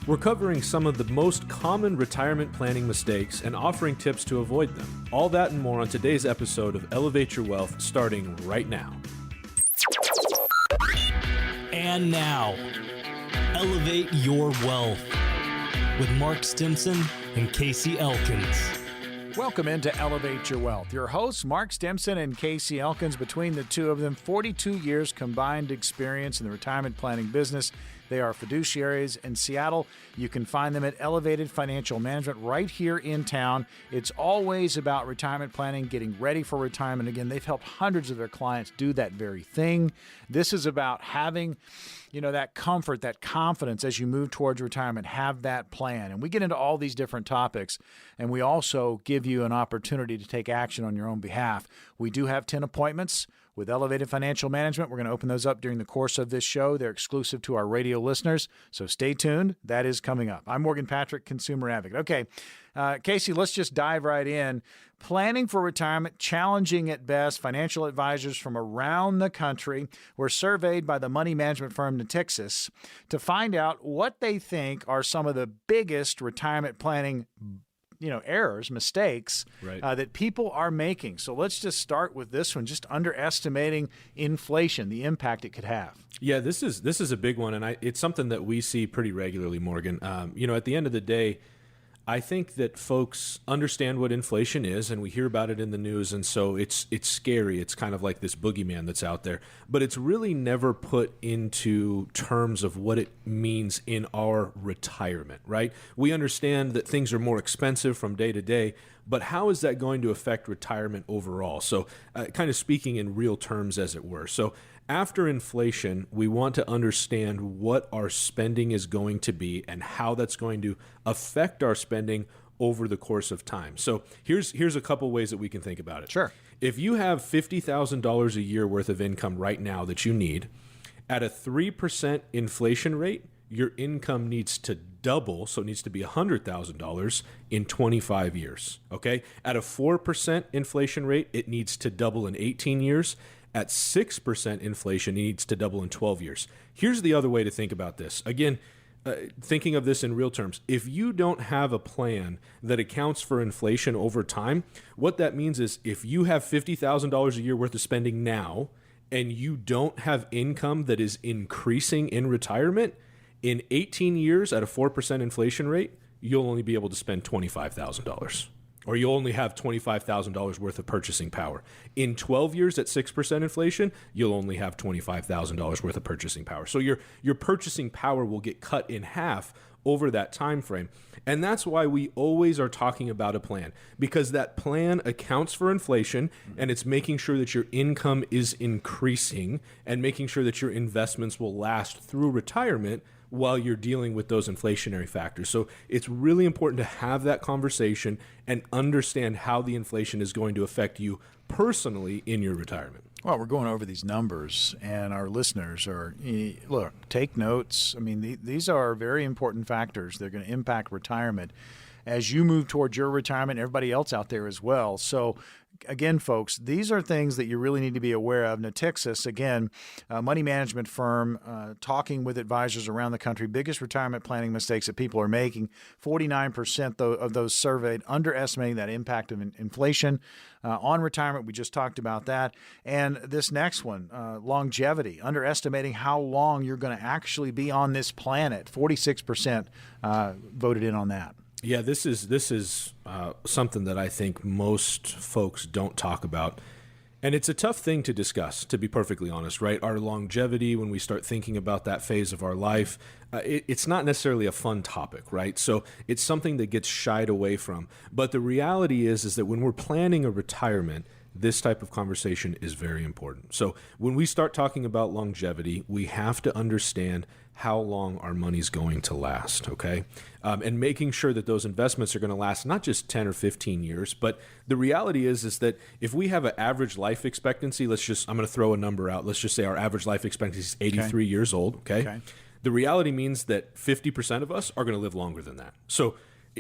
We're covering some of the most common retirement planning mistakes and offering tips to avoid them. All that and more on today's episode of Elevate Your Wealth, starting right now. And now, Elevate Your Wealth with Mark Stimson and Casey Elkins. Welcome into Elevate Your Wealth. Your hosts, Mark Stimson and Casey Elkins. Between the two of them, 42 years combined experience in the retirement planning business. They are fiduciaries in Seattle. You can find them at Elevated Financial Management right here in town. It's always about retirement planning, getting ready for retirement. Again, they've helped hundreds of their clients do that very thing. This is about having, that comfort, that confidence as you move towards retirement, have that plan. And we get into all these different topics, and we also give you an opportunity to take action on your own behalf. We do have 10 appointments with Elevated Financial Management. We're going to open those up during the course of this show. They're exclusive to our radio listeners, so stay tuned. That is coming up. I'm Morgan Patrick, consumer advocate. Okay, Casey, let's just dive right in. Planning for retirement, challenging at best. Financial advisors from around the country were surveyed by the money management firm Natixis to find out what they think are some of the biggest retirement planning errors, mistakes that people are making. So let's just start with this one, just underestimating inflation, the impact it could have. Yeah, this is a big one, and it's something that we see pretty regularly, Morgan. At the end of the day, I think that folks understand what inflation is, and we hear about it in the news, and so it's scary. It's kind of like this boogeyman that's out there, but it's really never put into terms of what it means in our retirement, right? We understand that things are more expensive from day to day, but how is that going to affect retirement overall? So kind of speaking in real terms, as it were. So after inflation, we want to understand what our spending is going to be and how that's going to affect our spending over the course of time. So here's a couple ways that we can think about it. Sure. If you have $50,000 a year worth of income right now that you need, at a 3% inflation rate, your income needs to double, so it needs to be $100,000 in 25 years, okay? At a 4% inflation rate, it needs to double in 18 years. At 6% inflation, it needs to double in 12 years. Here's the other way to think about this. Again, thinking of this in real terms, if you don't have a plan that accounts for inflation over time, what that means is if you have $50,000 a year worth of spending now and you don't have income that is increasing in retirement, in 18 years at a 4% inflation rate, you'll only be able to spend $25,000. Or you'll only have $25,000 worth of purchasing power. In 12 years at 6% inflation, you'll only have $25,000 worth of purchasing power. So your purchasing power will get cut in half over that time frame. And that's why we always are talking about a plan, because that plan accounts for inflation, and it's making sure that your income is increasing and making sure that your investments will last through retirement while you're dealing with those inflationary factors. So it's really important to have that conversation and understand how the inflation is going to affect you personally in your retirement. Well, we're going over these numbers, and our listeners take notes. I mean, these are very important factors. They're going to impact retirement as you move towards your retirement, everybody else out there as well. So again, folks, these are things that you really need to be aware of. Natixis, again, a money management firm, talking with advisors around the country, biggest retirement planning mistakes that people are making. 49% of those surveyed underestimating that impact of inflation on retirement. We just talked about that. And this next one, longevity, underestimating how long you're going to actually be on this planet. 46% voted in on that. Yeah, this is something that I think most folks don't talk about. And it's a tough thing to discuss, to be perfectly honest, right? Our longevity, when we start thinking about that phase of our life, it's not necessarily a fun topic, right? So it's something that gets shied away from. But the reality is that when we're planning a retirement, this type of conversation is very important. So when we start talking about longevity, we have to understand how long our money's going to last, okay? And making sure that those investments are going to last not just 10 or 15 years, but the reality is that if we have an average life expectancy, I'm going to throw a number out. Let's just say our average life expectancy is 83 years old, okay? The reality means that 50% of us are going to live longer than that. So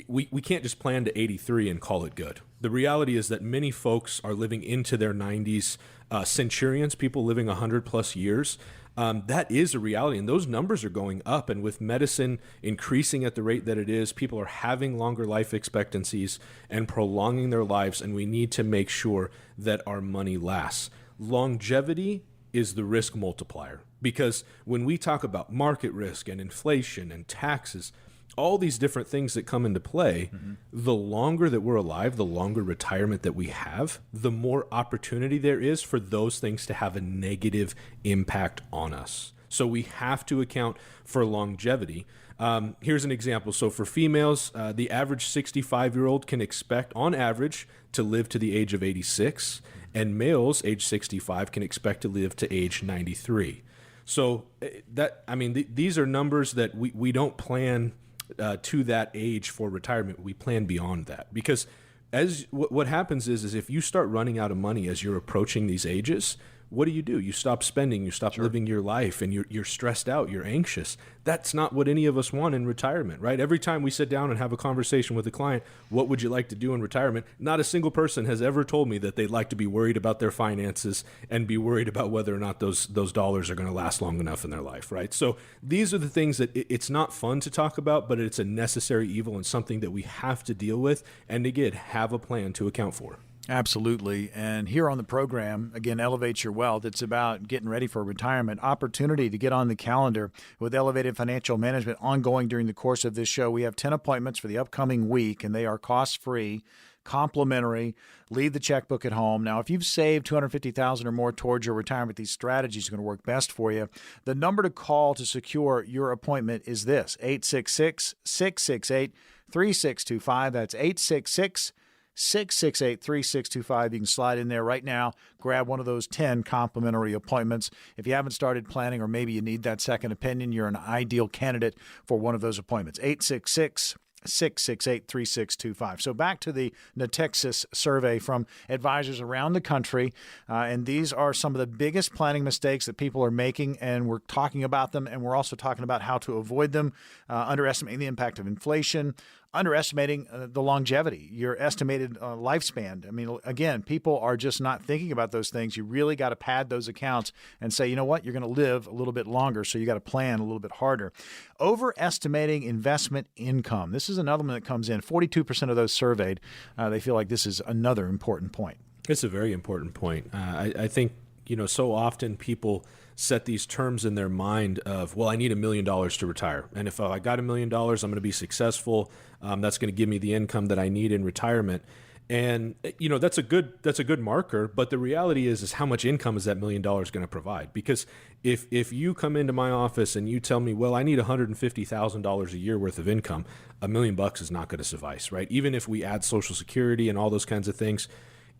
we can't just plan to 83 and call it good. The reality is that many folks are living into their 90s, centurions, people living 100 plus years. That is a reality, and those numbers are going up. And with medicine increasing at the rate that it is, people are having longer life expectancies and prolonging their lives, and we need to make sure that our money lasts. Longevity is the risk multiplier, because when we talk about market risk and inflation and taxes, all these different things that come into play, the longer that we're alive, the longer retirement that we have, the more opportunity there is for those things to have a negative impact on us. So we have to account for longevity. Here's an example. So for females, the average 65-year-old can expect, on average, to live to the age of 86, and males age 65 can expect to live to age 93. So these are numbers that we don't plan to that age for retirement. We plan beyond that, because what happens is if you start running out of money as you're approaching these ages, what do? You stop spending, you stop living your life, and you're stressed out, you're anxious. That's not what any of us want in retirement, right? Every time we sit down and have a conversation with a client, what would you like to do in retirement? Not a single person has ever told me that they'd like to be worried about their finances and be worried about whether or not those dollars are going to last long enough in their life, right? So these are the things that it's not fun to talk about, but it's a necessary evil and something that we have to deal with, and again, have a plan to account for. Absolutely. And here on the program, again, Elevate Your Wealth, it's about getting ready for retirement. Opportunity to get on the calendar with Elevated Financial Management ongoing during the course of this show. We have 10 appointments for the upcoming week, and they are cost-free, complimentary. Leave the checkbook at home. Now, if you've saved $250,000 or more towards your retirement, these strategies are going to work best for you. The number to call to secure your appointment is this, 866-668-3625. That's 866-668-3625. You can slide in there right now, grab one of those 10 complimentary appointments. If you haven't started planning, or maybe you need that second opinion, you're an ideal candidate for one of those appointments. 866-668-3625. So back to the Natexis survey from advisors around the country, and these are some of the biggest planning mistakes that people are making, and we're talking about them, and we're also talking about how to avoid them, underestimating the impact of inflation, underestimating the longevity, your estimated lifespan. I mean, again, people are just not thinking about those things. You really got to pad those accounts and say, you know what, you're going to live a little bit longer, so you got to plan a little bit harder. Overestimating investment income. This is another one that comes in. 42% of those surveyed, they feel like this is another important point. It's a very important point. I think, so often people set these terms in their mind of, well, I need $1 million to retire. And if I got $1 million, I'm going to be successful. That's going to give me the income that I need in retirement. And, that's a good marker. But the reality is how much income is that $1 million going to provide? Because if you come into my office and you tell me, well, I need $150,000 a year worth of income, $1 million is not going to suffice, right? Even if we add Social Security and all those kinds of things,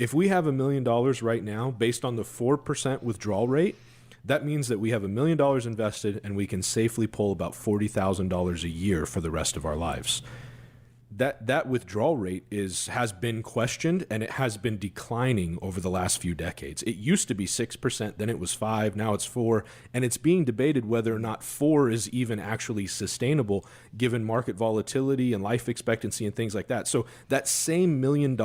if we have $1 million right now based on the 4% withdrawal rate, that means that we have $1 million invested and we can safely pull about $40,000 a year for the rest of our lives. That withdrawal rate has been questioned, and it has been declining over the last few decades. It used to be 6%, then it was 5%, now it's 4%, and it's being debated whether or not 4% is even actually sustainable given market volatility and life expectancy and things like that. So that same $1 million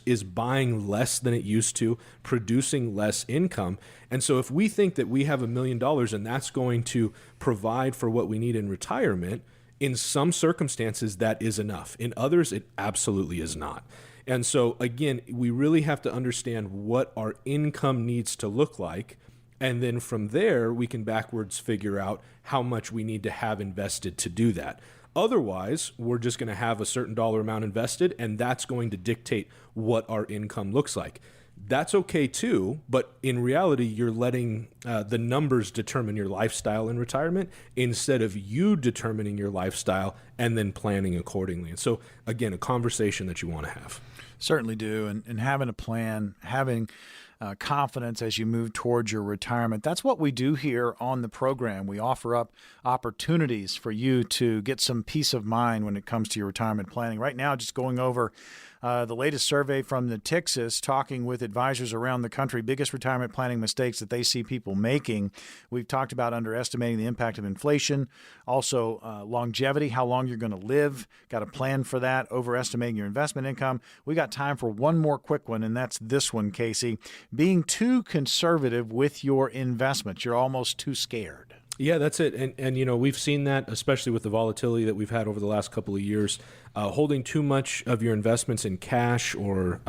is buying less than it used to, producing less income. And so if we think that we have $1 million and that's going to provide for what we need in retirement, in some circumstances, that is enough. In others, it absolutely is not. And so, again, we really have to understand what our income needs to look like. And then from there, we can backwards figure out how much we need to have invested to do that. Otherwise, we're just going to have a certain dollar amount invested, and that's going to dictate what our income looks like. That's okay too, but in reality, you're letting the numbers determine your lifestyle in retirement instead of you determining your lifestyle and then planning accordingly. And so, again, a conversation that you want to have. Certainly do, and having a plan, having confidence as you move towards your retirement. That's what we do here on the program. We offer up opportunities for you to get some peace of mind when it comes to your retirement planning. Right now, just going over the latest survey from Natexis, talking with advisors around the country, biggest retirement planning mistakes that they see people making. We've talked about underestimating the impact of inflation, also longevity, how long you're going to live, got a plan for that, overestimating your investment income. We got time for one more quick one, and that's this one, Casey. being too conservative with your investments. You're almost too scared. Yeah, that's it. And we've seen that, especially with the volatility that we've had over the last couple of years. Holding too much of your investments in cash or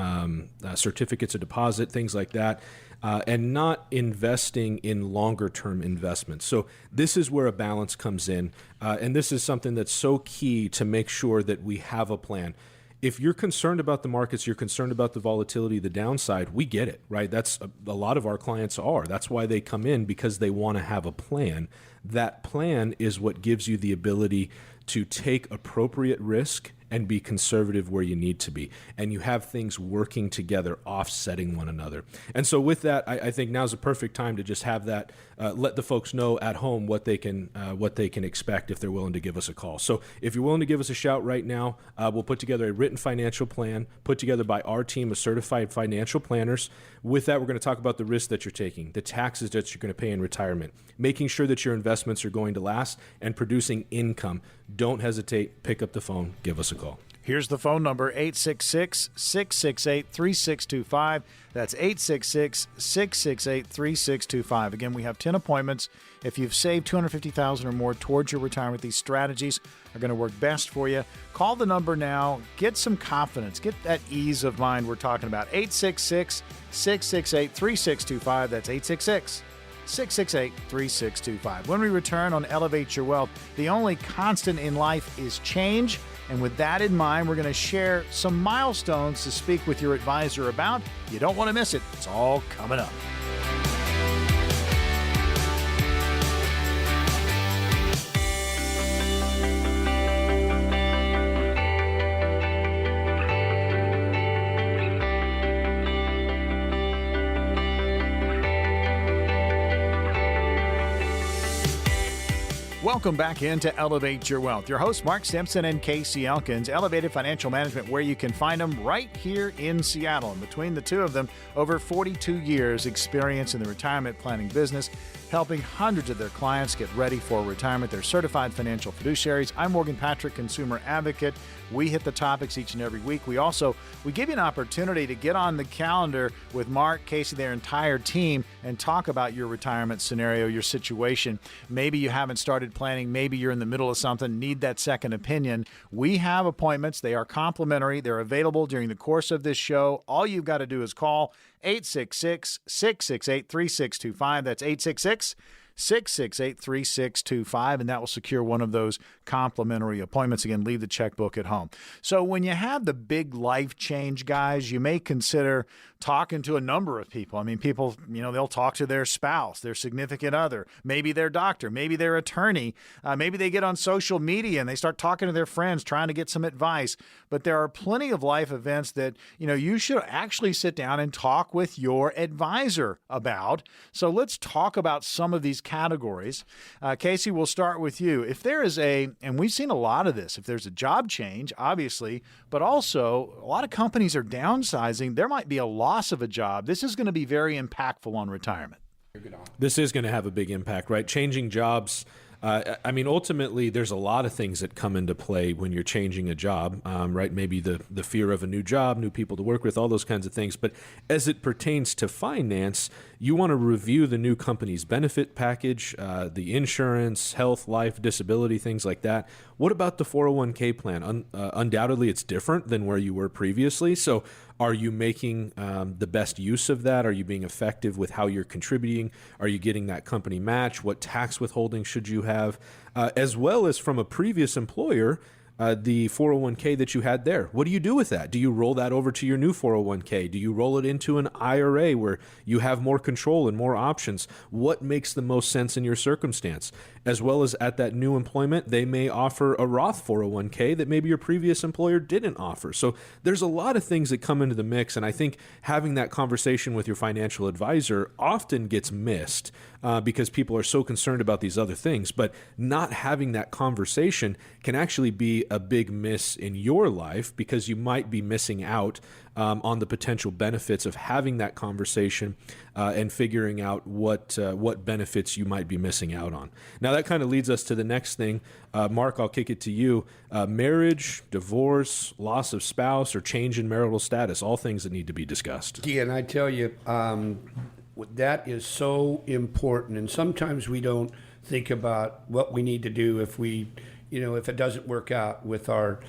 certificates of deposit, things like that, and not investing in longer-term investments. So this is where a balance comes in. And this is something that's so key to make sure that we have a plan. If you're concerned about the markets, you're concerned about the volatility, the downside, we get it, right? That's a lot of our clients are. That's why they come in, because they want to have a plan. That plan is what gives you the ability to take appropriate risk and be conservative where you need to be. And you have things working together, offsetting one another. And so with that, I think now's a perfect time to just have that, let the folks know at home what they can expect if they're willing to give us a call. So if you're willing to give us a shout right now, we'll put together a written financial plan put together by our team of certified financial planners. With that, we're going to talk about the risk that you're taking, the taxes that you're going to pay in retirement, making sure that your investments are going to last and producing income. Don't hesitate. Pick up the phone. Give us a call. Here's the phone number, 866-668-3625. That's 866-668-3625. Again, we have 10 appointments. If you've saved $250,000 or more towards your retirement, these strategies are going to work best for you. Call the number now. Get some confidence. Get that ease of mind we're talking about. 866-668-3625. That's 866-668-3625. When we return on Elevate Your Wealth, the only constant in life is change. And with that in mind, we're going to share some milestones to speak with your advisor about. You don't want to miss it. It's all coming up. Welcome back into Elevate Your Wealth. Your hosts, Mark Stimson and Casey Elkins, Elevated Financial Management, where you can find them right here in Seattle. And between the two of them, over 42 years experience in the retirement planning business, helping hundreds of their clients get ready for retirement. They're certified financial fiduciaries. I'm Morgan Patrick, consumer advocate. We hit the topics each and every week. We give you an opportunity to get on the calendar with Mark, Casey, their entire team, and talk about your retirement scenario, your situation. Maybe you haven't started planning. Maybe you're in the middle of something, need that second opinion. We have appointments. They are complimentary. They're available during the course of this show. All you've got to do is call 866-668-3625. That's 866-668-3625, and that will secure one of those complimentary appointments. Again, leave the checkbook at home. So when you have the big life change, guys, you may consider talking to a number of people. I mean, people, they'll talk to their spouse, their significant other, maybe their doctor, maybe their attorney. Maybe they get on social media and they start talking to their friends, trying to get some advice. But there are plenty of life events that, you should actually sit down and talk with your advisor about. So let's talk about some of these categories. Casey, we'll start with you. If there is and we've seen a lot of this, if there's a job change, obviously, but also a lot of companies are downsizing, there might be a loss of a job. This is going to be very impactful on retirement. This is going to have a big impact, right? Changing jobs. Ultimately, there's a lot of things that come into play when you're changing a job, right? Maybe the fear of a new job, new people to work with, all those kinds of things. But as it pertains to finance, you want to review the new company's benefit package, the insurance, health, life, disability, things like that. What about the 401k plan? Undoubtedly, it's different than where you were previously. So are you making the best use of that? Are you being effective with how you're contributing? Are you getting that company match? What tax withholding should you have? As well as from a previous employer, the 401k that you had there. What do you do with that? Do you roll that over to your new 401k? Do you roll it into an IRA where you have more control and more options? What makes the most sense in your circumstance? As well as at that new employment, they may offer a Roth 401k that maybe your previous employer didn't offer. So there's a lot of things that come into the mix, and I think having that conversation with your financial advisor often gets missed because people are so concerned about these other things. But not having that conversation can actually be be a big miss in your life because you might be missing out on the potential benefits of having that conversation and figuring out what benefits you might be missing out on. Now, that kind of leads us to the next thing. Mark, I'll kick it to you. Marriage, divorce, loss of spouse, or change in marital status, all things that need to be discussed. Yeah, and I tell you, that is so important. And sometimes we don't think about what we need to do if if it doesn't work out with our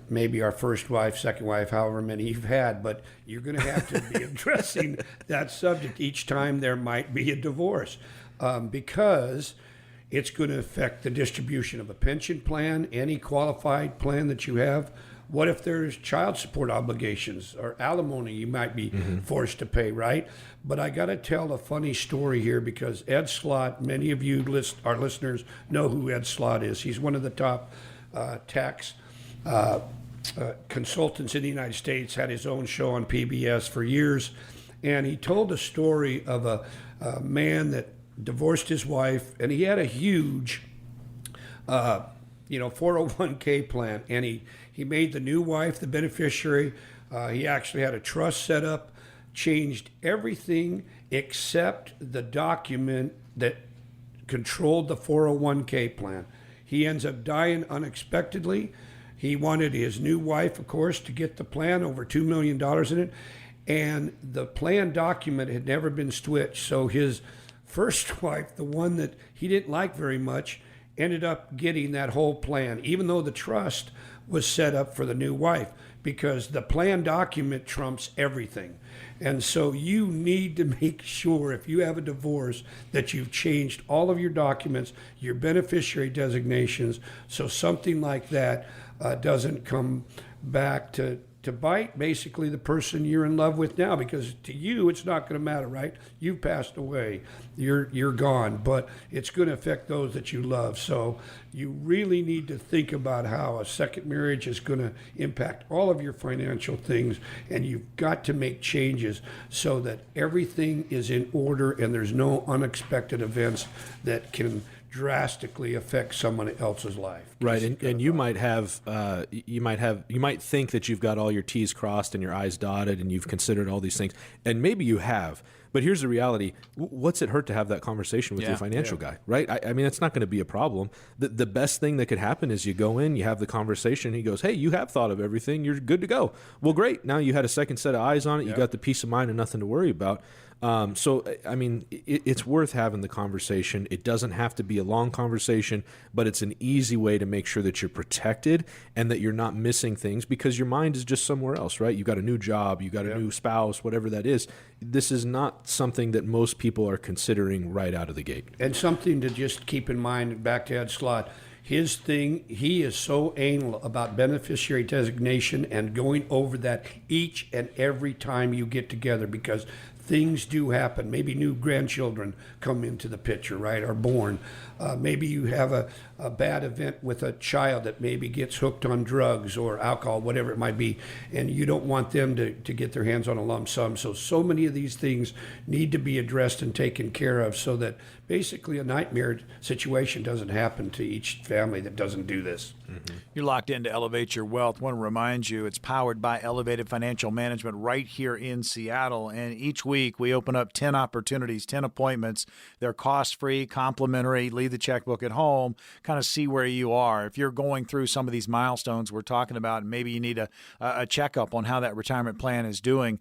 maybe our first wife, second wife, however many you've had, but you're going to have to be addressing that subject each time there might be a divorce, because it's going to affect the distribution of a pension plan, any qualified plan that you have. What if there's child support obligations or alimony you might be forced to pay, right? But I got to tell a funny story here because Ed Slott, many of you our listeners know who Ed Slott is. He's one of the top tax consultants in the United States, had his own show on PBS for years. And he told a story of a man that divorced his wife, and he had a huge 401k plan, and he made the new wife the beneficiary. He actually had a trust set up, changed everything except the document that controlled the 401k plan. He ends up dying unexpectedly. He wanted his new wife, of course, to get the plan, over $2 million in it, and the plan document had never been switched. So his first wife, the one that he didn't like very much, ended up getting that whole plan, even though the trust was set up for the new wife, because the plan document trumps everything. And so you need to make sure, if you have a divorce, that you've changed all of your documents, your beneficiary designations, so something like that doesn't come back to bite basically the person you're in love with now, because to you it's not going to matter, right? You've passed away, you're gone, but it's going to affect those that you love. So you really need to think about how a second marriage is going to impact all of your financial things, and you've got to make changes so that everything is in order and there's no unexpected events that can drastically affect someone else's life. Right, and you might think that you've got all your T's crossed and your I's dotted, and you've considered all these things, and maybe you have. But here's the reality: what's it hurt to have that conversation with your financial guy, right? I mean, it's not going to be a problem. The best thing that could happen is you go in, you have the conversation. He goes, "Hey, you have thought of everything. You're good to go." Well, great. Now you had a second set of eyes on it. You got the peace of mind and nothing to worry about. So, I mean, it's worth having the conversation. It doesn't have to be a long conversation, but it's an easy way to make sure that you're protected and that you're not missing things because your mind is just somewhere else, right? You got a new job, you got a new spouse, whatever that is. This is not something that most people are considering right out of the gate. And something to just keep in mind, back to Ed Slott, his thing, he is so anal about beneficiary designation and going over that each and every time you get together, because things do happen. Maybe new grandchildren come into the picture, right, are born. Maybe you have a bad event with a child that maybe gets hooked on drugs or alcohol, whatever it might be, and you don't want them to get their hands on a lump sum. So many of these things need to be addressed and taken care of so that basically a nightmare situation doesn't happen to each family that doesn't do this. Mm-hmm. You're locked in to Elevate Your Wealth. I want to remind you it's powered by Elevated Financial Management right here in Seattle. And each week we open up 10 opportunities, 10 appointments. They're cost-free, complimentary. Leave the checkbook at home, kind of see where you are. If you're going through some of these milestones we're talking about, and maybe you need a checkup on how that retirement plan is doing,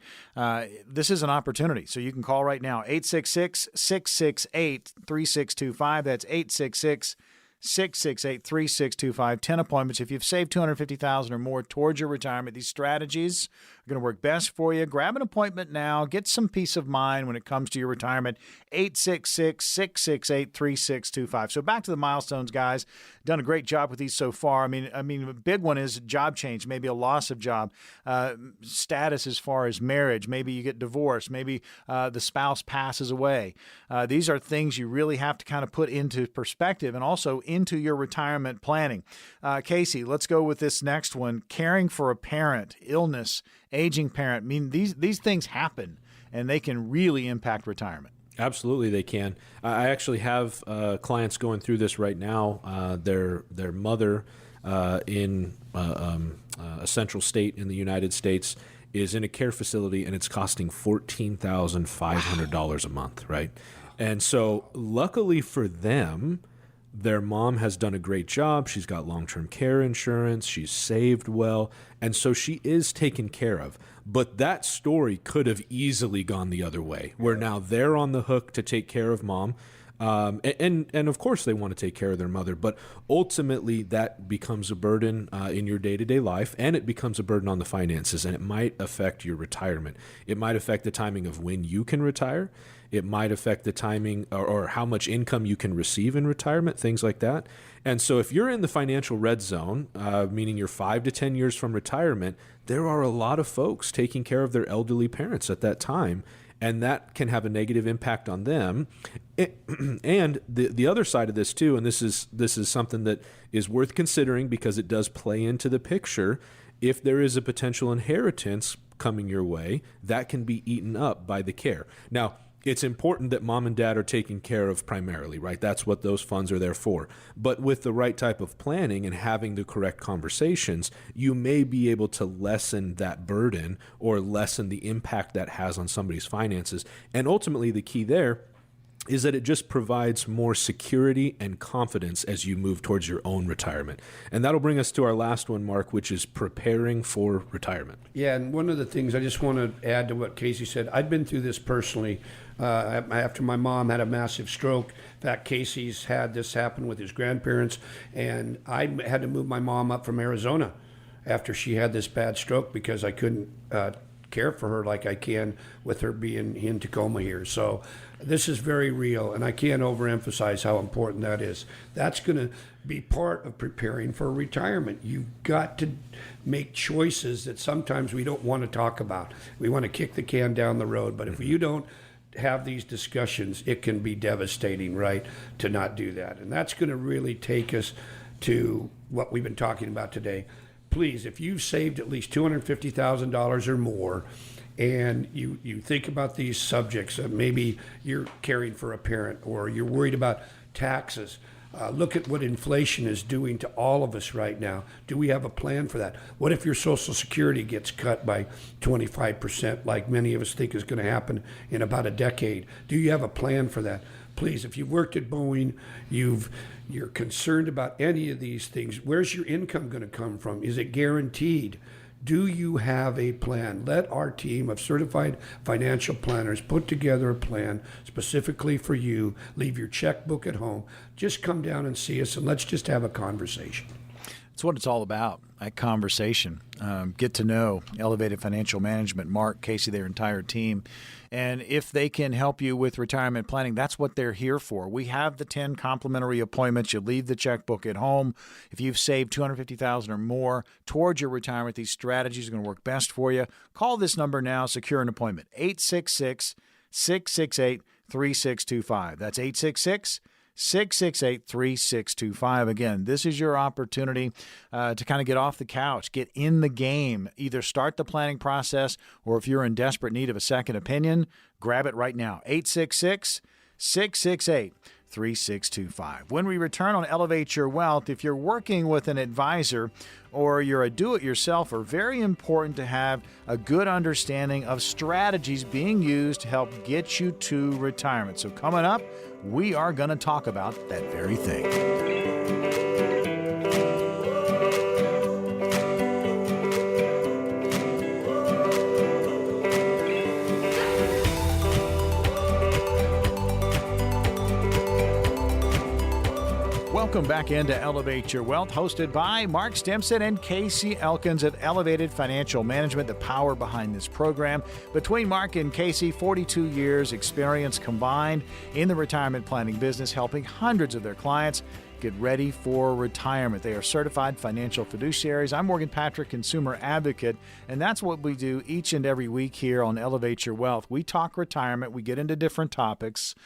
this is an opportunity. So you can call right now, 866-668-3625. That's 866-668-3625. 10 appointments. If you've saved $250,000 or more towards your retirement, these strategies are going to work best for you. Grab an appointment now. Get some peace of mind when it comes to your retirement. 866-668-3625. So back to the milestones, guys. Done a great job with these so far. I mean, a big one is job change, maybe a loss of job, status as far as marriage. Maybe you get divorced. Maybe the spouse passes away. These are things you really have to kind of put into perspective and also into your retirement planning. Casey, let's go with this next one. Caring for a parent, illness, aging parent. I mean, these things happen, and they can really impact retirement. Absolutely, they can. I actually have clients going through this right now. Their mother in a central state in the United States is in a care facility, and it's costing $14,500 a month, right? And so luckily for them, their mom has done a great job. She's got long-term care insurance. She's saved well. And so she is taken care of. But that story could have easily gone the other way, where now they're on the hook to take care of mom. And of course they want to take care of their mother, but ultimately that becomes a burden in your day-to-day life, and it becomes a burden on the finances, and it might affect your retirement. It might affect the timing of when you can retire. It might affect the timing or how much income you can receive in retirement, things like that. And so if you're in the financial red zone, meaning you're 5 to 10 years from retirement, there are a lot of folks taking care of their elderly parents at that time, and that can have a negative impact on them. And the other side of this too, and this is something that is worth considering because it does play into the picture. If there is a potential inheritance coming your way, that can be eaten up by the care. Now, it's important that mom and dad are taken care of primarily, right? That's what those funds are there for. But with the right type of planning and having the correct conversations, you may be able to lessen that burden or lessen the impact that has on somebody's finances. And ultimately, the key there is that it just provides more security and confidence as you move towards your own retirement. And that'll bring us to our last one, Mark, which is preparing for retirement. Yeah, and one of the things I just want to add to what Casey said, I've been through this personally. After my mom had a massive stroke. In fact, Casey's had this happen with his grandparents, and I had to move my mom up from Arizona after she had this bad stroke because I couldn't care for her like I can with her being in Tacoma here. So this is very real, and I can't overemphasize how important that is. That's going to be part of preparing for retirement. You've got to make choices that sometimes we don't want to talk about. We want to kick the can down the road, but if you don't have these discussions, it can be devastating, right, to not do that. And that's going to really take us to what we've been talking about today. Please, if you've saved at least $250,000 or more, and you think about these subjects, maybe you're caring for a parent or you're worried about taxes, look at what inflation is doing to all of us right now. Do we have a plan for that? What if your Social Security gets cut by 25%, like many of us think is going to happen in about a decade? Do you have a plan for that? Please, if you've worked at Boeing, you're concerned about any of these things, where's your income going to come from? Is it guaranteed? Do you have a plan? Let our team of certified financial planners put together a plan specifically for you. Leave your checkbook at home. Just come down and see us, and let's just have a conversation. That's what it's all about, a conversation. Get to know Elevated Financial Management, Mark, Casey, their entire team. And if they can help you with retirement planning, that's what they're here for. We have the 10 complimentary appointments. You leave the checkbook at home. If you've saved $250,000 or more towards your retirement, these strategies are going to work best for you. Call this number now. Secure an appointment. 866-668-3625. That's 866-668-3625. Again, this is your opportunity to kind of get off the couch, get in the game, either start the planning process, or if you're in desperate need of a second opinion, grab it right now. 866-668-3625. When we return on Elevate Your Wealth, if you're working with an advisor or you're a do-it-yourselfer, very important to have a good understanding of strategies being used to help get you to retirement. So coming up, we are going to talk about that very thing. Welcome back into Elevate Your Wealth, hosted by Mark Stimson and Casey Elkins at Elevated Financial Management, the power behind this program. Between Mark and Casey, 42 years experience combined in the retirement planning business, helping hundreds of their clients get ready for retirement. They are certified financial fiduciaries. I'm Morgan Patrick, consumer advocate, and that's what we do each and every week here on Elevate Your Wealth. We talk retirement. We get into different topics.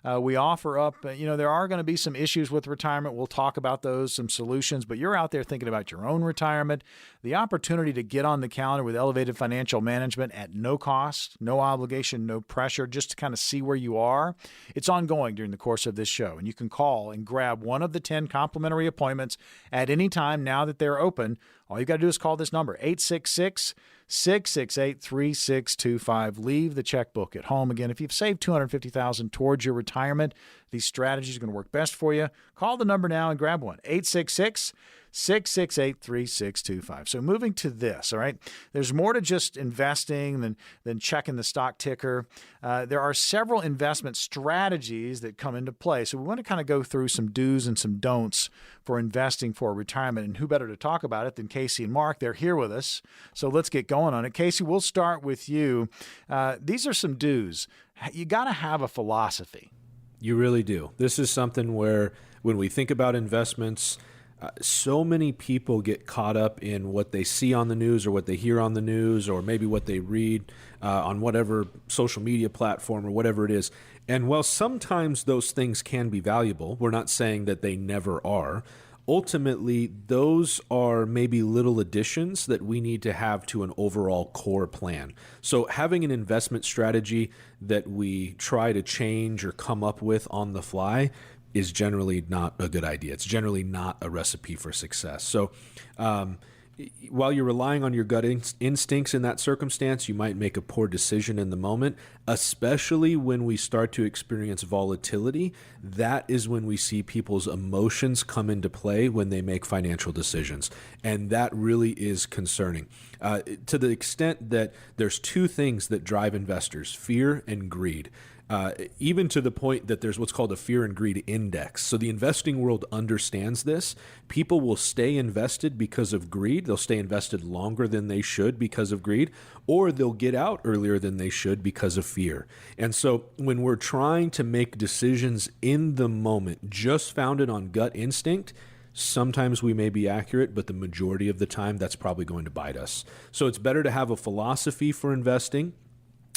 We offer up, there are going to be some issues with retirement. We'll talk about those, some solutions, but you're out there thinking about your own retirement. The opportunity to get on the calendar with Elevated Financial Management at no cost, no obligation, no pressure, just to kind of see where you are. It's ongoing during the course of this show, and you can call and grab one of the 10 complimentary appointments at any time now that they're open. All you got to do is call this number, 866-668-3625. Leave the checkbook at home. Again, if you've saved $250,000 towards your retirement, these strategies are going to work best for you. Call the number now and grab one, 866-668-3625. So moving to this, all right, there's more to just investing than checking the stock ticker. There are several investment strategies that come into play. So we want to kind of go through some do's and some don'ts for investing for retirement. And who better to talk about it than Casey and Mark? They're here with us. So let's get going on it. Casey, we'll start with you. These are some do's. You got to have a philosophy. You really do. This is something where when we think about investments, so many people get caught up in what they see on the news or what they hear on the news or maybe what they read on whatever social media platform or whatever it is. And while sometimes those things can be valuable, we're not saying that they never are. Ultimately, those are maybe little additions that we need to have to an overall core plan. So having an investment strategy that we try to change or come up with on the fly is generally not a good idea. It's generally not a recipe for success. So while you're relying on your gut instincts in that circumstance, you might make a poor decision in the moment, especially when we start to experience volatility. That is when we see people's emotions come into play when they make financial decisions. And that really is concerning to the extent that there's two things that drive investors: fear and greed. Even to the point that there's what's called a fear and greed index. So the investing world understands this. People will stay invested because of greed. They'll stay invested longer than they should because of greed, or they'll get out earlier than they should because of fear. And so when we're trying to make decisions in the moment, just founded on gut instinct, sometimes we may be accurate, but the majority of the time that's probably going to bite us. So it's better to have a philosophy for investing,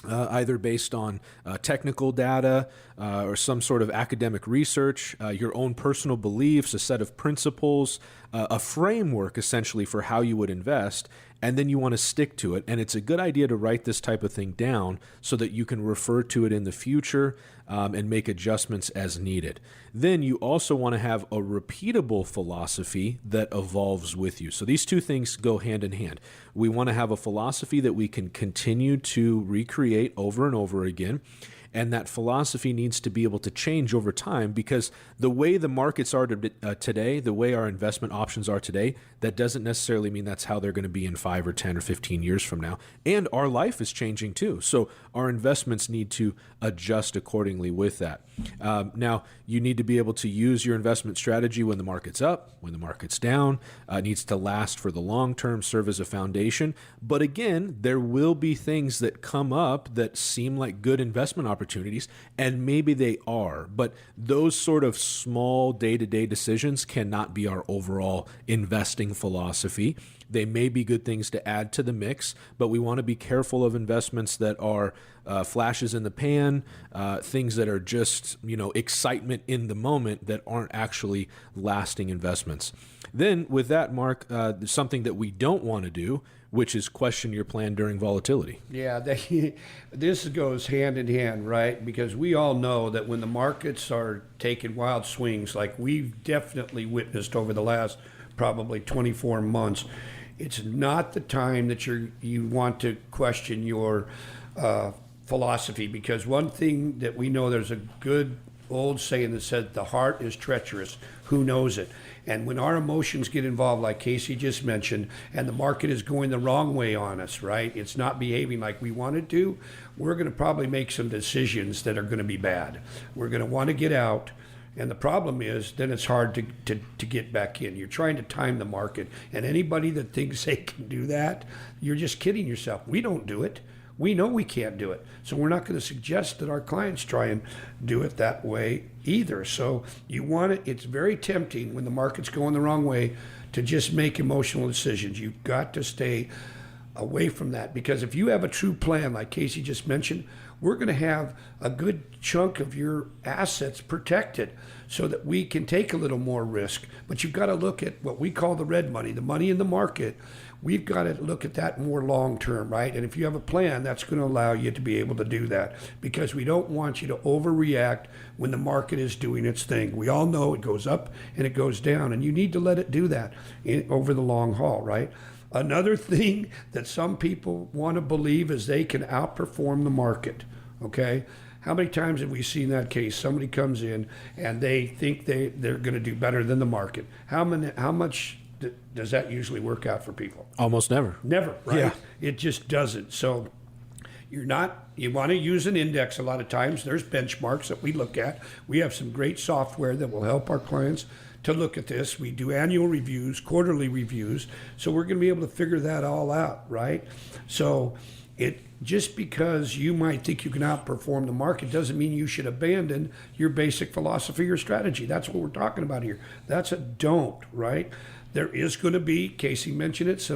either based on technical data or some sort of academic research, your own personal beliefs, a set of principles, a framework essentially for how you would invest, and then you want to stick to it. And it's a good idea to write this type of thing down so that you can refer to it in the future and make adjustments as needed. Then you also want to have a repeatable philosophy that evolves with you. So these two things go hand in hand. We want to have a philosophy that we can continue to recreate over and over again. And that philosophy needs to be able to change over time, because the way the markets are today, the way our investment options are today, that doesn't necessarily mean that's how they're going to be in 5 or 10 or 15 years from now. And our life is changing too. So our investments need to adjust accordingly with that. Now, you need to be able to use your investment strategy when the market's up, when the market's down. It needs to last for the long term, serve as a foundation. But again, there will be things that come up that seem like good investment opportunities, and maybe they are. But those sort of small day-to-day decisions cannot be our overall investing philosophy. They may be good things to add to the mix, but we want to be careful of investments that are flashes in the pan, things that are just, excitement in the moment that aren't actually lasting investments. Then with that, Mark, something that we don't want to do, which is question your plan during volatility. Yeah, this goes hand in hand, right? Because we all know that when the markets are taking wild swings, like we've definitely witnessed over the last probably 24 months, it's not the time that you want to question your philosophy. Because one thing that we know, there's a good old saying that said, the heart is treacherous. Who knows it? And when our emotions get involved, like Casey just mentioned, and the market is going the wrong way on us, right? It's not behaving like we want it to. We're going to probably make some decisions that are going to be bad. We're going to want to get out. And the problem is, then it's hard to get back in. You're trying to time the market. And anybody that thinks they can do that, you're just kidding yourself. We don't do it. We know we can't do it. So we're not going to suggest that our clients try and do it that way either. So it's very tempting when the market's going the wrong way to just make emotional decisions. You've got to stay away from that. Because if you have a true plan, like Casey just mentioned, we're going to have a good chunk of your assets protected so that we can take a little more risk. But you've got to look at what we call the red money, the money in the market. We've got to look at that more long term, right? And if you have a plan, that's going to allow you to be able to do that, because we don't want you to overreact when the market is doing its thing. We all know it goes up and it goes down, and you need to let it do that over the long haul, right? Another thing that some people want to believe is they can outperform the market, okay? How many times have we seen that case? Somebody comes in and they think they're going to do better than the market. How much does that usually work out for people? Almost never. Never, right? Yeah. It just doesn't. So you want to use an index a lot of times. There's benchmarks that we look at. We have some great software that will help our clients to look at this. We do annual reviews, quarterly reviews. So we're going to be able to figure that all out, right? So just because you might think you can outperform the market doesn't mean you should abandon your basic philosophy or strategy. That's what we're talking about here. That's a don't, right? There is going to be, Casey mentioned it,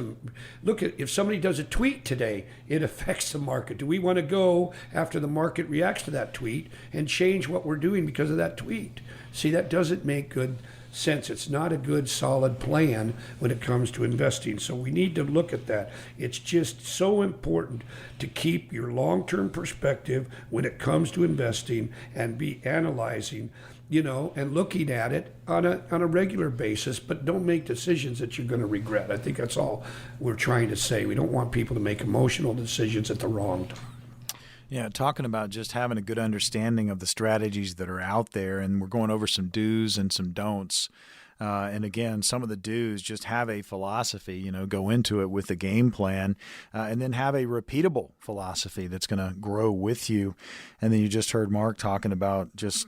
if somebody does a tweet today, it affects the market. Do we want to go after the market reacts to that tweet and change what we're doing because of that tweet? See, that doesn't make good sense. It's not a good, solid plan when it comes to investing. So we need to look at that. It's just so important to keep your long-term perspective when it comes to investing and be analyzing, and looking at it on a regular basis, but don't make decisions that you're going to regret. I think that's all we're trying to say. We don't want people to make emotional decisions at the wrong time. Yeah, talking about just having a good understanding of the strategies that are out there, and we're going over some do's and some don'ts. And again, some of the do's, just have a philosophy, go into it with a game plan, and then have a repeatable philosophy that's going to grow with you. And then you just heard Mark talking about just,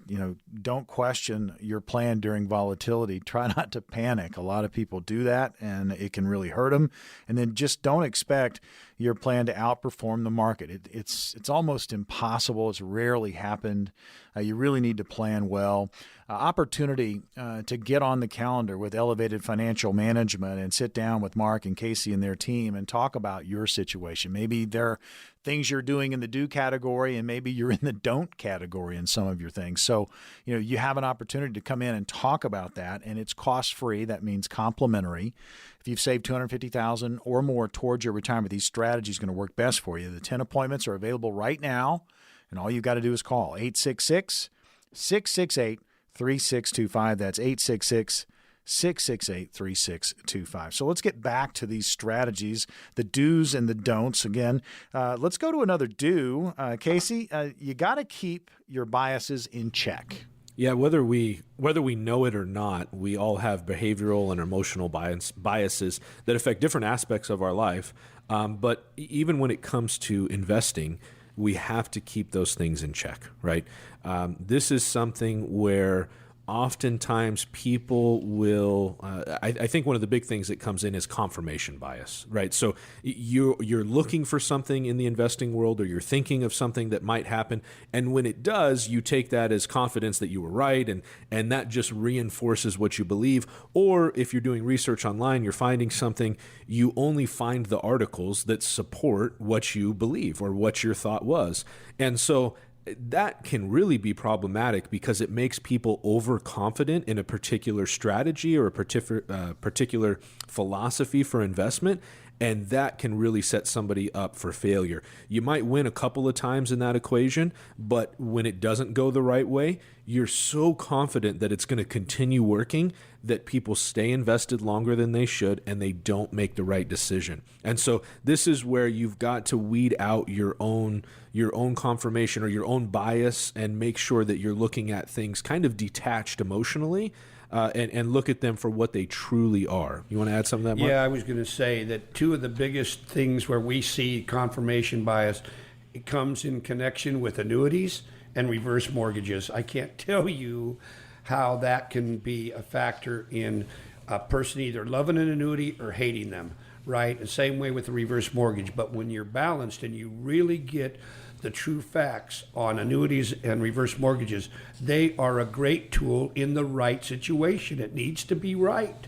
don't question your plan during volatility. Try not to panic. A lot of people do that, and it can really hurt them. And then just don't expect your plan to outperform the market. It's almost impossible. It's rarely happened. You really need to plan well. Opportunity to get on the calendar with Elevated Financial Management and sit down with Mark and Casey and their team and talk about your situation. Maybe there are things you're doing in the do category, and maybe you're in the don't category in some of your things. So, you have an opportunity to come in and talk about that, and it's cost-free. That means complimentary. If you've saved $250,000 or more towards your retirement, these strategies are going to work best for you. The 10 appointments are available right now, and all you've got to do is call 866-668-3625. That's 866-668-3625. So let's get back to these strategies, the do's and the don'ts. Again, let's go to another do. Casey, you got to keep your biases in check. Yeah, whether we know it or not, we all have behavioral and emotional biases that affect different aspects of our life. But even when it comes to investing, we have to keep those things in check, right? This is something where oftentimes people will, I think one of the big things that comes in is confirmation bias, right? So you're looking for something in the investing world, or you're thinking of something that might happen. And when it does, you take that as confidence that you were right. And that just reinforces what you believe. Or if you're doing research online, you're finding something, you only find the articles that support what you believe or what your thought was. And so that can really be problematic because it makes people overconfident in a particular strategy or a particular philosophy for investment, and that can really set somebody up for failure. You might win a couple of times in that equation, but when it doesn't go the right way, you're so confident that it's going to continue working that people stay invested longer than they should, and they don't make the right decision. And so this is where you've got to weed out your own confirmation or your own bias and make sure that you're looking at things kind of detached emotionally, and look at them for what they truly are. You want to add something to that, Mark? Yeah, I was going to say that two of the biggest things where we see confirmation bias, it comes in connection with annuities and reverse mortgages. I can't tell you how that can be a factor in a person either loving an annuity or hating them, right? The same way with the reverse mortgage. But when you're balanced and you really get the true facts on annuities and reverse mortgages, they are a great tool in the right situation. It needs to be right,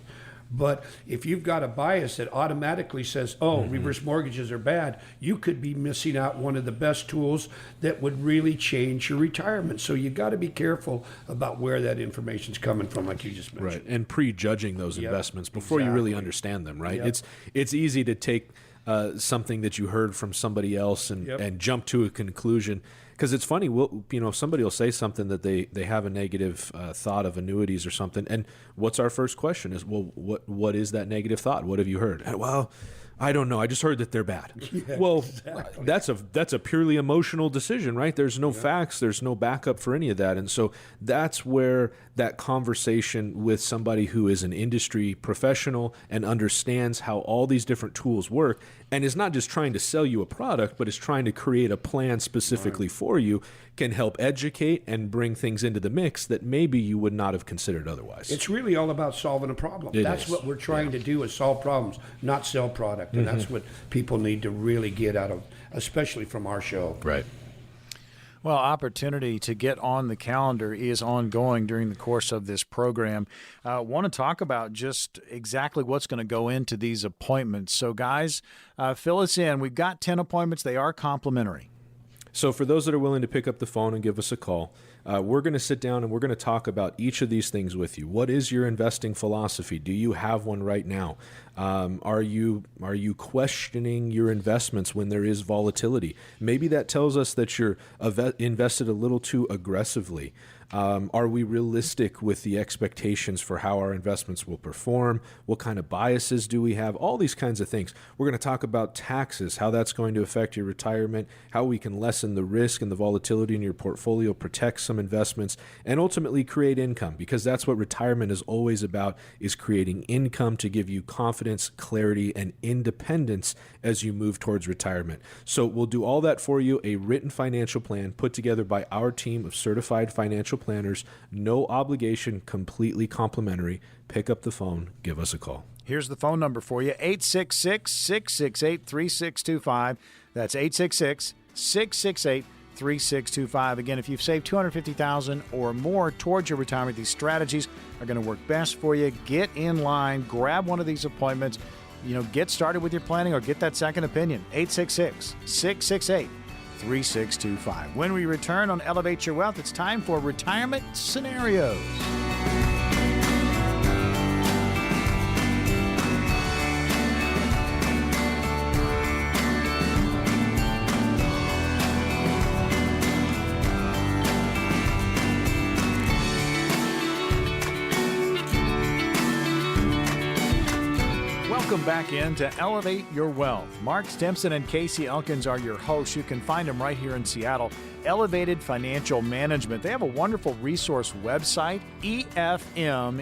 But if you've got a bias that automatically says, oh, reverse mortgages are bad, you could be missing out one of the best tools that would really change your retirement. So you got to be careful about where that information's coming from, like you just mentioned. Right, and prejudging those investments before you really understand them, right? It's easy to take something that you heard from somebody else and jump to a conclusion. Because it's funny, somebody will say something that they have a negative thought of annuities or something, and what's our first question is, well, what is that negative thought? What have you heard? Well, I don't know. I just heard that they're bad. Well, exactly. That's a purely emotional decision, right? There's no facts. There's no backup for any of that. And so that's where that conversation with somebody who is an industry professional and understands how all these different tools work and is not just trying to sell you a product, but is trying to create a plan specifically for you, can help educate and bring things into the mix that maybe you would not have considered otherwise. It's really all about solving a problem. That's what we're trying to do, is solve problems, not sell product. And that's what people need to really get out of, especially from our show. Right. Well, opportunity to get on the calendar is ongoing during the course of this program. Want to talk about just exactly what's going to go into these appointments. So, guys, fill us in. We've got 10 appointments. They are complimentary. So for those that are willing to pick up the phone and give us a call, we're going to sit down and we're going to talk about each of these things with you. What is your investing philosophy? Do you have one right now? Are you questioning your investments when there is volatility? Maybe that tells us that you're invested a little too aggressively. Are we realistic with the expectations for how our investments will perform? What kind of biases do we have? All these kinds of things. We're going to talk about taxes, how that's going to affect your retirement, how we can lessen the risk and the volatility in your portfolio, protect some investments, and ultimately create income, because that's what retirement is always about, is creating income to give you confidence, clarity, and independence as you move towards retirement. So we'll do all that for you, a written financial plan put together by our team of certified financial planners, no obligation, completely complimentary. Pick up the phone, give us a call. Here's the phone number for you, 866-668-3625. That's 866-668-3625. Again, if you've saved $250,000 or more towards your retirement, these strategies are going to work best for you. Get in line, grab one of these appointments, get started with your planning or get that second opinion. 866-668-3625. When we return on Elevate Your Wealth, it's time for Retirement Scenarios. Welcome back in to Elevate Your Wealth. Mark Stimson and Casey Elkins are your hosts. You can find them right here in Seattle. Elevated Financial Management. They have a wonderful resource website, efmnw.com.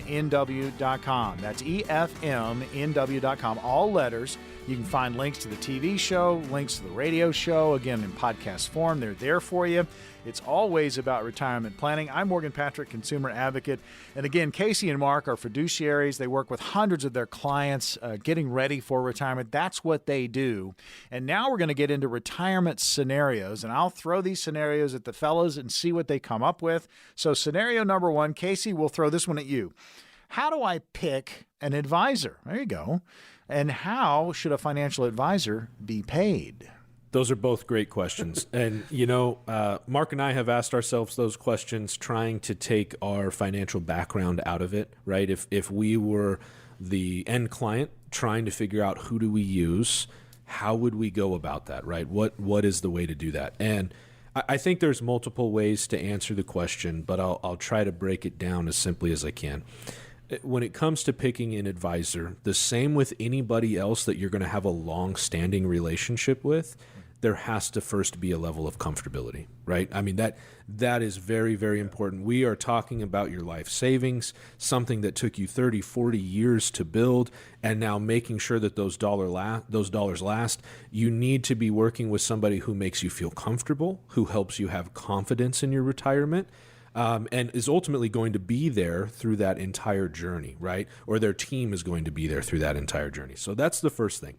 That's efmnw.com, all letters. You can find links to the TV show, links to the radio show, again, in podcast form. They're there for you. It's always about retirement planning. I'm Morgan Patrick, consumer advocate. And again, Casey and Mark are fiduciaries. They work with hundreds of their clients getting ready for retirement. That's what they do. And now we're going to get into retirement scenarios. And I'll throw these scenarios at the fellas and see what they come up with. So scenario number one, Casey, we'll throw this one at you. How do I pick an advisor? There you go. And how should a financial advisor be paid? Those are both great questions. And, Mark and I have asked ourselves those questions trying to take our financial background out of it, right? If we were the end client trying to figure out who do we use, how would we go about that, right? What is the way to do that? And I think there's multiple ways to answer the question, but I'll try to break it down as simply as I can. When it comes to picking an advisor, the same with anybody else that you're going to have a long-standing relationship with, there has to first be a level of comfortability, right? I mean, that is very, very important. We are talking about your life savings, something that took you 30, 40 years to build, and now making sure that those dollars last. You need to be working with somebody who makes you feel comfortable, who helps you have confidence in your retirement, and is ultimately going to be there through that entire journey, right? Or their team is going to be there through that entire journey. So that's the first thing.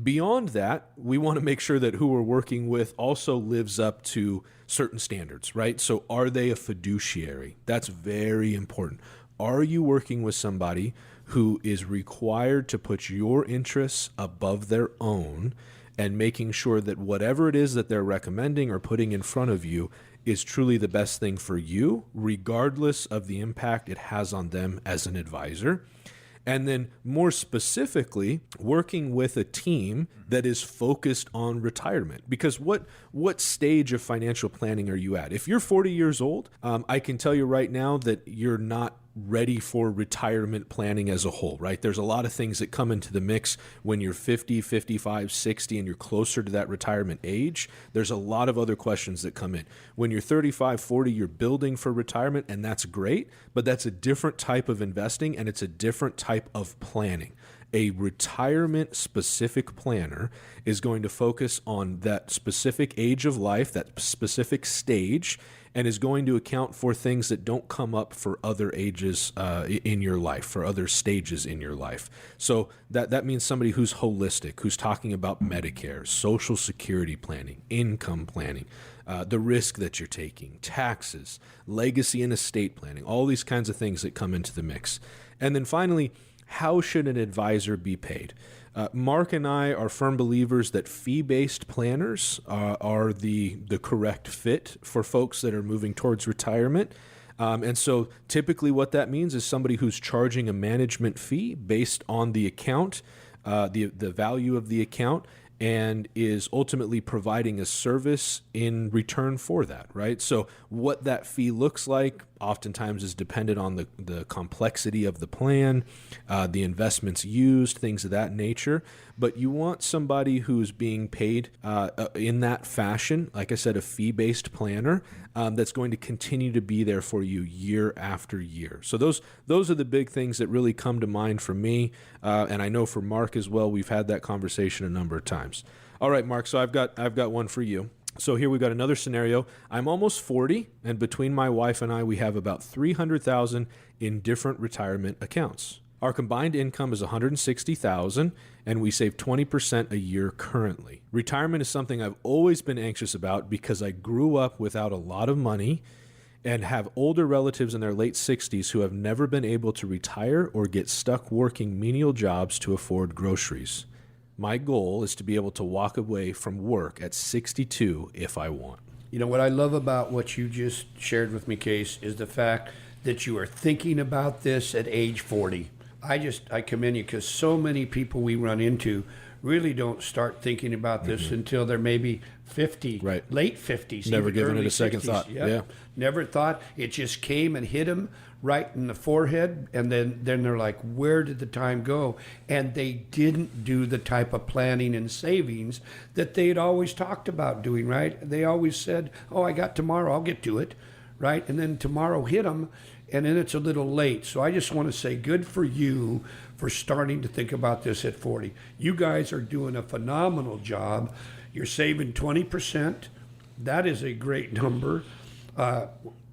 Beyond that, we want to make sure that who we're working with also lives up to certain standards, right? So are they a fiduciary? That's very important. Are you working with somebody who is required to put your interests above their own and making sure that whatever it is that they're recommending or putting in front of you is truly the best thing for you, regardless of the impact it has on them as an advisor. And then more specifically, working with a team that is focused on retirement. Because what stage of financial planning are you at? If you're 40 years old, I can tell you right now that you're not ready for retirement planning as a whole, right? There's a lot of things that come into the mix when you're 50, 55, 60, and you're closer to that retirement age. There's a lot of other questions that come in. When you're 35, 40, you're building for retirement, and that's great, but that's a different type of investing, and it's a different type of planning. A retirement-specific planner is going to focus on that specific age of life, that specific stage, and is going to account for things that don't come up for other ages in your life, for other stages in your life. So that means somebody who's holistic, who's talking about Medicare, Social Security planning, income planning, the risk that you're taking, taxes, legacy and estate planning, all these kinds of things that come into the mix. And then finally, how should an advisor be paid? Mark and I are firm believers that fee-based planners are the correct fit for folks that are moving towards retirement. And so typically what that means is somebody who's charging a management fee based on the account, the value of the account, and is ultimately providing a service in return for that, right? So what that fee looks like oftentimes is dependent on the complexity of the plan, the investments used, things of that nature. But you want somebody who's being paid in that fashion, like I said, a fee-based planner that's going to continue to be there for you year after year. So those are the big things that really come to mind for me, and I know for Mark as well. We've had that conversation a number of times. All right, Mark, so I've got one for you. So here we've got another scenario. I'm almost 40, and between my wife and I, we have about $300,000 in different retirement accounts. Our combined income is $160,000, and we save 20% a year currently. Retirement is something I've always been anxious about because I grew up without a lot of money and have older relatives in their late 60s who have never been able to retire or get stuck working menial jobs to afford groceries. My goal is to be able to walk away from work at 62 if I want. You know, what I love about what you just shared with me, Case, is the fact that you are thinking about this at age 40. I commend you, because so many people we run into really don't start thinking about this until they're maybe 50, right, late 50s. Never given it a 60s. second thought. Yep. Yeah. Never thought. It just came and hit them right in the forehead, and then they're like, where did the time go? And they didn't do the type of planning and savings that they'd always talked about doing, right? They always said, oh, I got tomorrow, I'll get to it, right? And then tomorrow hit them, and then it's a little late. So I just want to say good for you for starting to think about this at 40. You guys are doing a phenomenal job. You're saving 20%. That is a great number.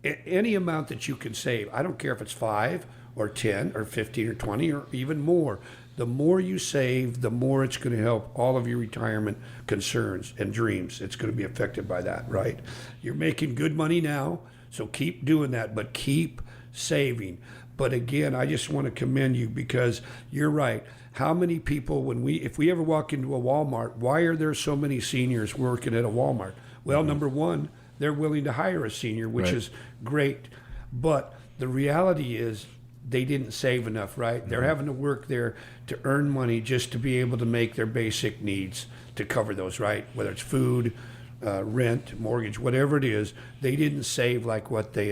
Any amount that you can save, I don't care if it's 5 or 10 or 15 or 20 or even more. The more you save, the more it's going to help all of your retirement concerns and dreams. It's going to be affected by that, right? You're making good money now, so keep doing that, but keep saving. But again, I just want to commend you, because you're right. How many people, if we ever walk into a Walmart, why are there so many seniors working at a Walmart? Well, number one, they're willing to hire a senior, which is great. But the reality is they didn't save enough, right? They're having to work there to earn money just to be able to make their basic needs to cover those, right? Whether it's food, rent, mortgage, whatever it is, they didn't save like what they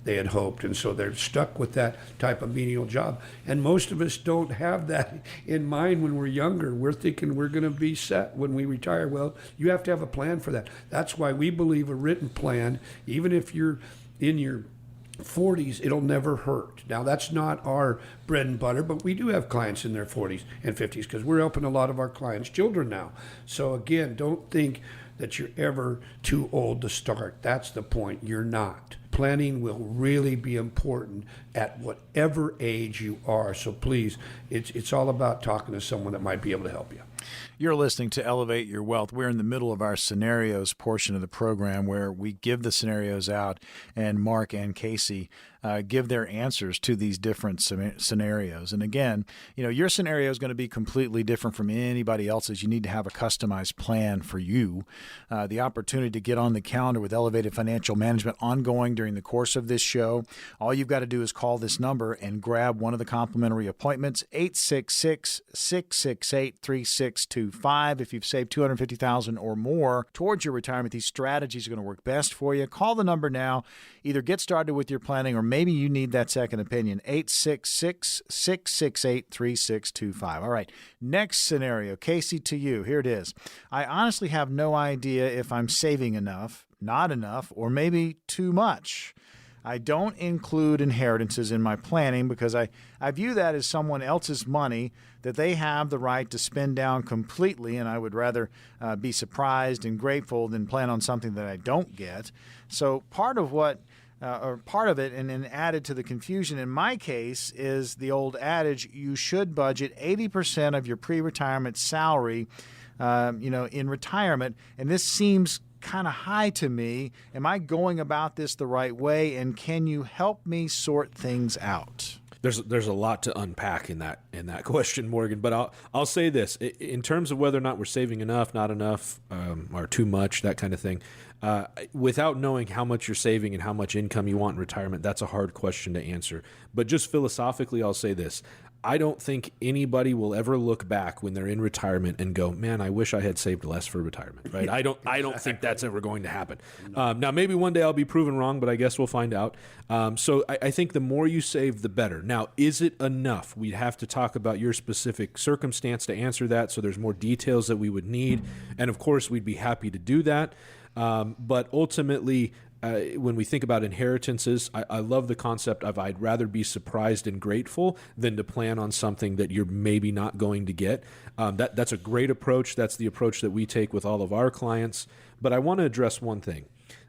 had hoped, and so they're stuck with that type of menial job. And most of us don't have that in mind when we're younger. We're thinking we're going to be set when we retire. Well, you have to have a plan for that. That's why we believe a written plan, even if you're in your 40s, it'll never hurt. Now, that's not our bread and butter, but we do have clients in their 40s and 50s, because we're helping a lot of our clients' children now. So again, don't think that you're ever too old to start. That's the point. You're not. planning will really be important at whatever age you are. So please, it's all about talking to someone that might be able to help you. You're listening to Elevate Your Wealth. We're in the middle of our scenarios portion of the program where we give the scenarios out, and Mark and Casey give their answers to these different scenarios. And again, your scenario is going to be completely different from anybody else's. You need to have a customized plan for you. The opportunity to get on the calendar with Elevated Financial Management ongoing during the course of this show. All you've got to do is call this number and grab one of the complimentary appointments, 866-668-3625. If you've saved $250,000 or more towards your retirement, these strategies are going to work best for you. Call the number now. Either get started with your planning or maybe you need that second opinion, 866-668-3625. All right, next scenario. Casey, to you. Here it is. I honestly have no idea if I'm saving enough, not enough, or maybe too much. I don't include inheritances in my planning because I view that as someone else's money that they have the right to spend down completely, and I would rather be surprised and grateful than plan on something that I don't get. So part of it, and then added to the confusion in my case, is the old adage, you should budget 80% of your pre-retirement salary, in retirement, and this seems kind of high to me. Am I going about this the right way, and can you help me sort things out? There's a lot to unpack in that question, Morgan. But I'll say this in terms of whether or not we're saving enough, not enough, or too much, that kind of thing. Without knowing how much you're saving and how much income you want in retirement, that's a hard question to answer. But just philosophically, I'll say this. I don't think anybody will ever look back when they're in retirement and go, man, I wish I had saved less for retirement, right? I don't think that's ever going to happen. Now, maybe one day I'll be proven wrong, but I guess we'll find out. So I think the more you save, the better. Now, is it enough? We'd have to talk about your specific circumstance to answer that, so there's more details that we would need. And, of course, we'd be happy to do that. But ultimately, when we think about inheritances, I love the concept of I'd rather be surprised and grateful than to plan on something that you're maybe not going to get. That's a great approach. That's the approach that we take with all of our clients. But I want to address one thing.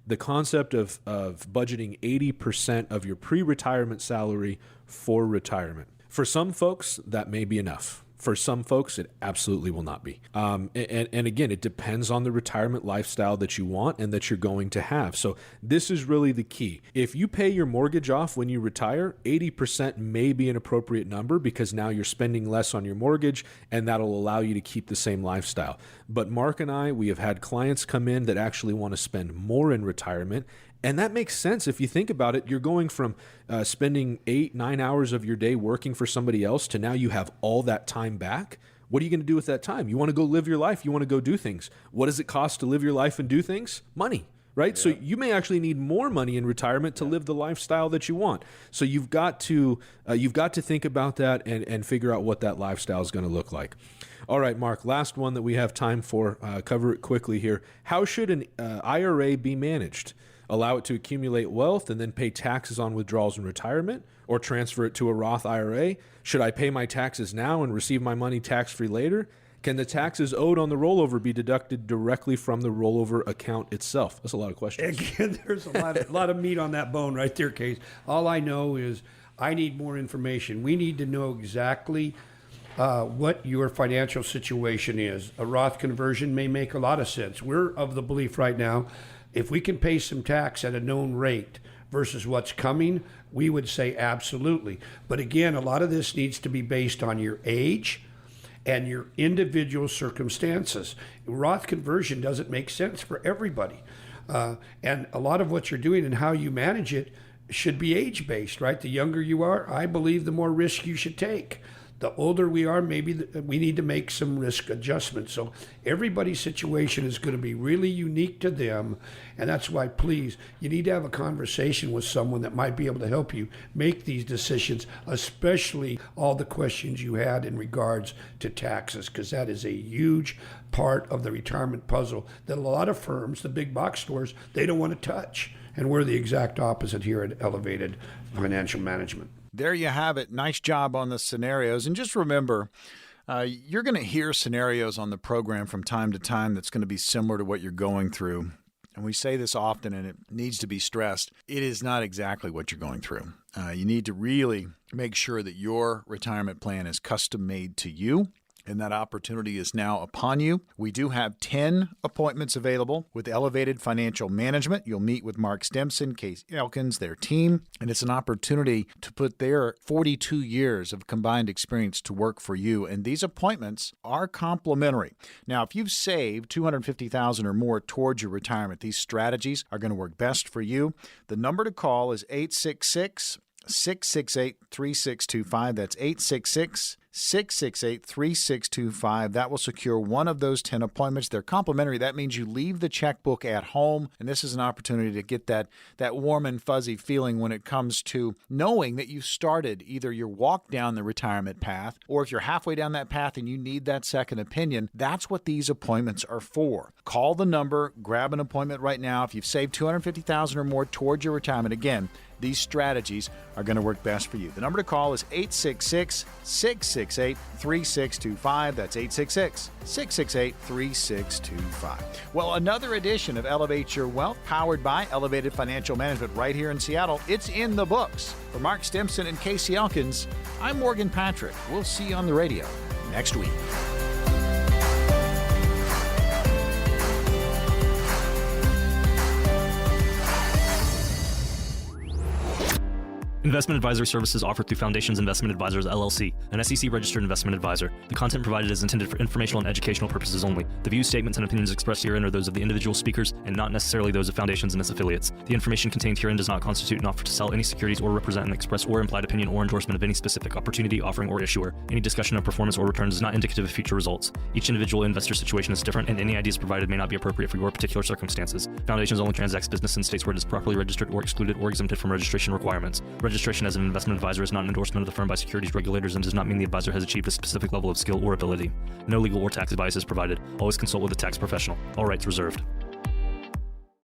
The concept of budgeting 80% of your pre-retirement salary for retirement. For some folks, that may be enough. For some folks, it absolutely will not be. And again, it depends on the retirement lifestyle that you want and that you're going to have. So this is really the key. If you pay your mortgage off when you retire, 80% may be an appropriate number because now you're spending less on your mortgage and that'll allow you to keep the same lifestyle. But Mark and I, we have had clients come in that actually want to spend more in retirement. And that makes sense if you think about it. You're going from spending 8-9 hours of your day working for somebody else to now you have all that time back. What are you going to do with that time? You want to go live your life. You want to go do things. What does it cost to live your life and do things? Money, right? Yeah. So you may actually need more money in retirement to live the lifestyle that you want. So you've got to think about that and figure out what that lifestyle is going to look like. All right, Mark, last one that we have time for. Cover it quickly here. How should an IRA be managed? Allow it to accumulate wealth and then pay taxes on withdrawals in retirement, or transfer it to a Roth IRA? Should I pay my taxes now and receive my money tax-free later? Can the taxes owed on the rollover be deducted directly from the rollover account itself? That's a lot of questions. Again, there's a lot of meat on that bone right there, Case. All I know is I need more information. We need to know exactly what your financial situation is. A Roth conversion may make a lot of sense. We're of the belief right now, if we can pay some tax at a known rate versus what's coming, we would say absolutely. But again, a lot of this needs to be based on your age and your individual circumstances. Roth conversion doesn't make sense for everybody. And a lot of what you're doing and how you manage it should be age-based, right? The younger you are, I believe the more risk you should take. The older we are, maybe we need to make some risk adjustments. So everybody's situation is going to be really unique to them. And that's why, please, you need to have a conversation with someone that might be able to help you make these decisions, especially all the questions you had in regards to taxes, because that is a huge part of the retirement puzzle that a lot of firms, the big box stores, they don't want to touch. And we're the exact opposite here at Elevated Financial Management. There you have it. Nice job on the scenarios. And just remember, you're going to hear scenarios on the program from time to time that's going to be similar to what you're going through. and we say this often and it needs to be stressed, it is not exactly what you're going through. You need to really make sure that your retirement plan is custom made to you. And that opportunity is now upon you. We do have 10 appointments available with Elevated Financial Management. You'll meet with Mark Stimson, Casey Elkins, their team, and it's an opportunity to put their 42 years of combined experience to work for you. And these appointments are complimentary. Now, if you've saved $250,000 or more towards your retirement, these strategies are going to work best for you. The number to call is 866-668-3625. That's 866-668-3625. That will secure one of those 10 appointments. They're complimentary. That means you leave the checkbook at home, and this is an opportunity to get that warm and fuzzy feeling when it comes to knowing that you started either your walk down the retirement path, or if you're halfway down that path and you need that second opinion, that's what these appointments are for. Call the number, grab an appointment right now. If you've saved $250,000 or more towards your retirement, again, these strategies are going to work best for you. The number to call is 866-668-3625. That's 866-668-3625. Well, another edition of Elevate Your Wealth, powered by Elevated Financial Management right here in Seattle. It's in the books. For Mark Stimson and Casey Elkins, I'm Morgan Patrick. We'll see you on the radio next week. Investment advisory services offered through Foundations Investment Advisors, LLC, an SEC-registered investment advisor. The content provided is intended for informational and educational purposes only. The views, statements, and opinions expressed herein are those of the individual speakers and not necessarily those of Foundations and its affiliates. The information contained herein does not constitute an offer to sell any securities or represent an express or implied opinion or endorsement of any specific opportunity, offering, or issuer. Any discussion of performance or returns is not indicative of future results. Each individual investor situation is different, and any ideas provided may not be appropriate for your particular circumstances. Foundations only transacts business in states where it is properly registered or excluded or exempted from registration requirements. Registration as an investment advisor is not an endorsement of the firm by securities regulators and does not mean the advisor has achieved a specific level of skill or ability. No legal or tax advice is provided. Always consult with a tax professional. All rights reserved.